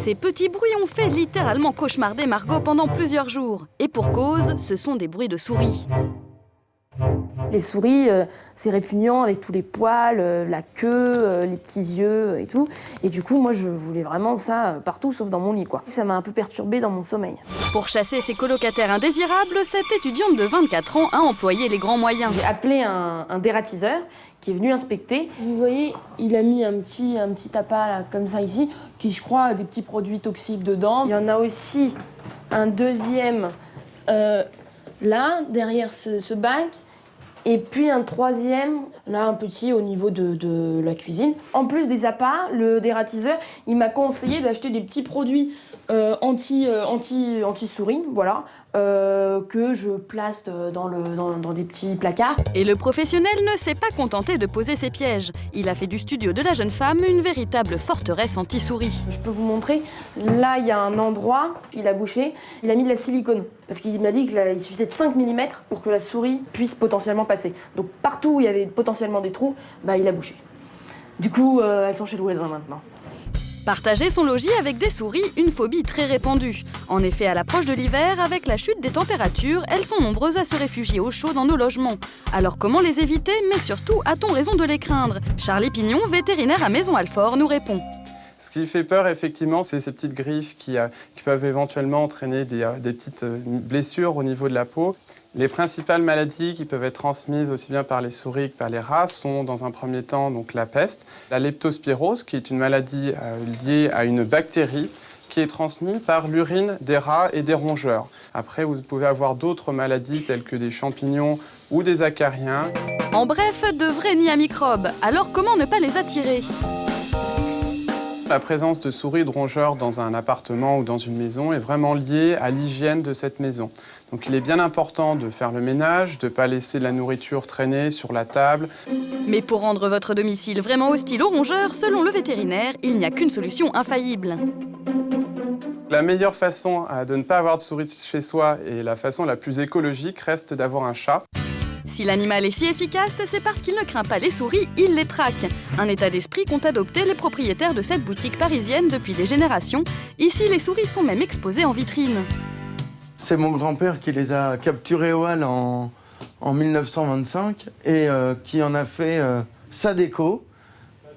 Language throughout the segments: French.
Ces petits bruits ont fait littéralement cauchemarder Margot pendant plusieurs jours. Et pour cause, ce sont des bruits de souris. Les souris, c'est répugnant avec tous les poils, la queue, les petits yeux et tout. Et du coup, moi, je voulais vraiment ça partout, sauf dans mon lit, quoi. Ça m'a un peu perturbée dans mon sommeil. Pour chasser ses colocataires indésirables, cette étudiante de 24 ans a employé les grands moyens. J'ai appelé un dératiseur qui est venu inspecter. Vous voyez, il a mis un petit appât là, comme ça ici, qui, je crois, a des petits produits toxiques dedans. Il y en a aussi un deuxième là, derrière ce bac. Et puis un troisième, là un petit au niveau de la cuisine. En plus des appâts, le dératiseur, il m'a conseillé d'acheter des petits produits anti-souris, voilà, que je place dans des petits placards. Et le professionnel ne s'est pas contenté de poser ses pièges. Il a fait du studio de la jeune femme une véritable forteresse anti-souris. Je peux vous montrer, là il y a un endroit, il a bouché, il a mis de la silicone. Parce qu'il m'a dit qu'il suffisait de 5 mm pour que la souris puisse potentiellement passer. Donc partout où il y avait potentiellement des trous, bah, il a bouché. Du coup, elles sont chez le voisin maintenant. Partager son logis avec des souris, une phobie très répandue. En effet, à l'approche de l'hiver, avec la chute des températures, elles sont nombreuses à se réfugier au chaud dans nos logements. Alors comment les éviter, mais surtout, a-t-on raison de les craindre? Charlie Pignon, vétérinaire à Maison Alfort, nous répond. Ce qui fait peur, effectivement, c'est ces petites griffes qui peuvent éventuellement entraîner des petites blessures au niveau de la peau. Les principales maladies qui peuvent être transmises aussi bien par les souris que par les rats sont, dans un premier temps, donc la peste, la leptospirose, qui est une maladie liée à une bactérie qui est transmise par l'urine des rats et des rongeurs. Après, vous pouvez avoir d'autres maladies telles que des champignons ou des acariens. En bref, de vrais nids à microbes. Alors comment ne pas les attirer ? La présence de souris et de rongeurs dans un appartement ou dans une maison est vraiment liée à l'hygiène de cette maison. Donc il est bien important de faire le ménage, de ne pas laisser de la nourriture traîner sur la table. Mais pour rendre votre domicile vraiment hostile aux rongeurs, selon le vétérinaire, il n'y a qu'une solution infaillible. La meilleure façon de ne pas avoir de souris chez soi et la façon la plus écologique reste d'avoir un chat. Si l'animal est si efficace, c'est parce qu'il ne craint pas les souris, il les traque. Un état d'esprit qu'ont adopté les propriétaires de cette boutique parisienne depuis des générations. Ici, les souris sont même exposées en vitrine. C'est mon grand-père qui les a capturées au hall en 1925 et qui en a fait sa déco,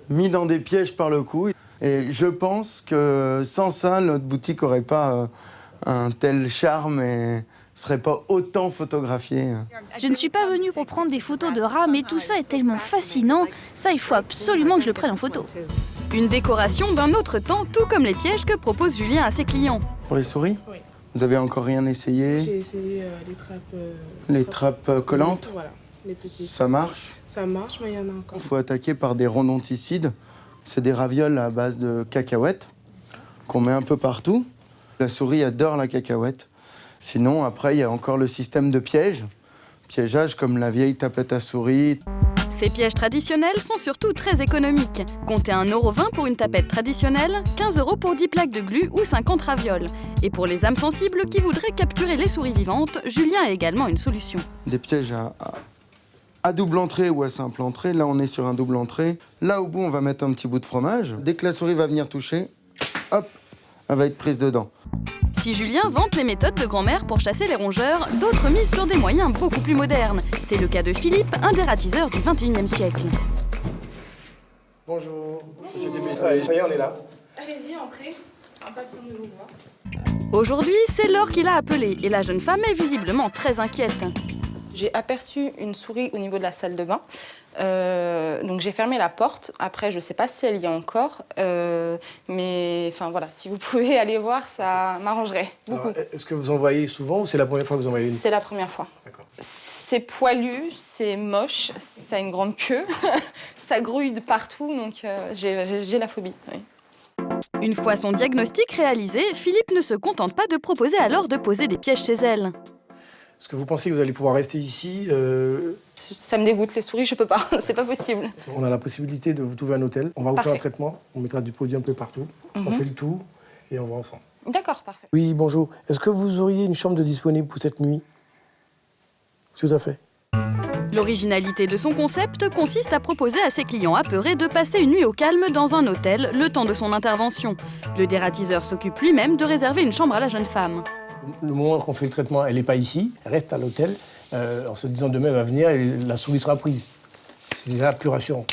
mis dans des pièges par le cou. Et je pense que sans ça, notre boutique n'aurait pas un tel charme et serait pas autant photographiée. Je ne suis pas venue pour prendre des photos de rats, mais tout ça est tellement fascinant. Ça, il faut absolument que je le prenne en photo. Une décoration d'un autre temps, tout comme les pièges que propose Julien à ses clients. Pour les souris ? Oui. Vous avez encore rien essayé ? J'ai essayé les trappes... Les trappes collantes ? Voilà, les petites. Ça marche ? Ça marche, mais il y en a encore. Il faut attaquer par des rodonticides. C'est des ravioles à base de cacahuètes qu'on met un peu partout. La souris adore la cacahuète. Sinon, après, il y a encore le système de pièges. Piégeage comme la vieille tapette à souris. Ces pièges traditionnels sont surtout très économiques. Comptez 1,20 € pour une tapette traditionnelle, 15 € pour 10 plaques de glu ou 50 ravioles. Et pour les âmes sensibles qui voudraient capturer les souris vivantes, Julien a également une solution. Des pièges à double entrée ou à simple entrée. Là, on est sur un double entrée. Là, au bout, on va mettre un petit bout de fromage. Dès que la souris va venir toucher, hop, elle va être prise dedans. Si Julien vante les méthodes de grand-mère pour chasser les rongeurs, d'autres misent sur des moyens beaucoup plus modernes. C'est le cas de Philippe, un dératiseur du XXIe siècle. Bonjour, Société B. Ça y est, on est là. Allez-y, entrez. Impatient de vous voir. Aujourd'hui, c'est Laure qui l'a appelé et la jeune femme est visiblement très inquiète. J'ai aperçu une souris au niveau de la salle de bain. Donc j'ai fermé la porte. Après, je ne sais pas si elle y est encore. Mais enfin voilà, si vous pouvez aller voir, ça m'arrangerait beaucoup. Est-ce que vous en voyez souvent ou c'est la première fois que vous en voyez une? C'est la première fois. D'accord. C'est poilu, c'est moche, ça a une grande queue, ça grouille de partout, donc j'ai la phobie. Oui. Une fois son diagnostic réalisé, Philippe ne se contente pas de proposer à Laure de poser des pièges chez elle. Est-ce que vous pensez que vous allez pouvoir rester ici Ça me dégoûte, les souris, je peux pas, c'est pas possible. On a la possibilité de vous trouver un hôtel. On va vous Parfait. faire un traitement, on mettra du produit un peu partout. On fait le tout et on va ensemble. D'accord, parfait. Oui, bonjour. Est-ce que vous auriez une chambre de disponible pour cette nuit? Tout à fait. L'originalité de son concept consiste à proposer à ses clients apeurés de passer une nuit au calme dans un hôtel le temps de son intervention. Le dératiseur s'occupe lui-même de réserver une chambre à la jeune femme. Le moment qu'on fait le traitement, elle n'est pas ici, elle reste à l'hôtel, en se disant demain elle va venir et la souris sera prise. C'est déjà plus rassurant.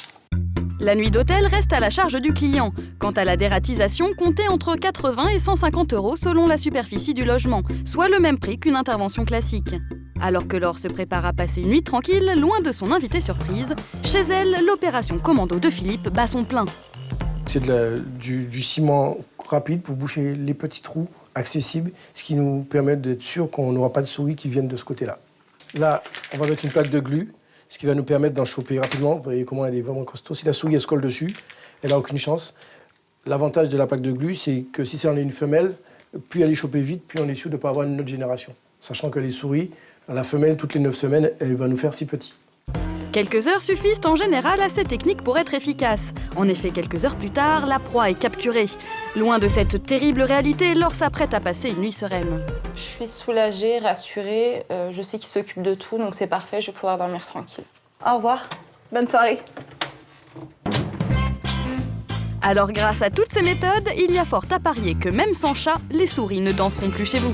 La nuit d'hôtel reste à la charge du client. Quant à la dératisation, comptez entre 80 et 150 € selon la superficie du logement, soit le même prix qu'une intervention classique. Alors que Laure se prépare à passer une nuit tranquille, loin de son invité surprise, chez elle, l'opération commando de Philippe bat son plein. C'est du ciment rapide pour boucher les petits trous accessibles, ce qui nous permet d'être sûr qu'on n'aura pas de souris qui viennent de ce côté-là. Là, on va mettre une plaque de glu, ce qui va nous permettre d'en choper rapidement. Vous voyez comment elle est vraiment costaud. Si la souris elle se colle dessus, elle n'a aucune chance. L'avantage de la plaque de glu, c'est que si c'est une femelle, plus elle est chopée vite, plus on est sûr de ne pas avoir une autre génération. Sachant que les souris, la femelle, toutes les 9 semaines, elle va nous faire si petit. Quelques heures suffisent en général à cette technique pour être efficace. En effet, quelques heures plus tard, la proie est capturée. Loin de cette terrible réalité, Laure s'apprête à passer une nuit sereine. Je suis soulagée, rassurée. Je sais qu'il s'occupe de tout, donc c'est parfait, je vais pouvoir dormir tranquille. Au revoir. Bonne soirée. Alors grâce à toutes ces méthodes, il y a fort à parier que même sans chat, les souris ne danseront plus chez vous.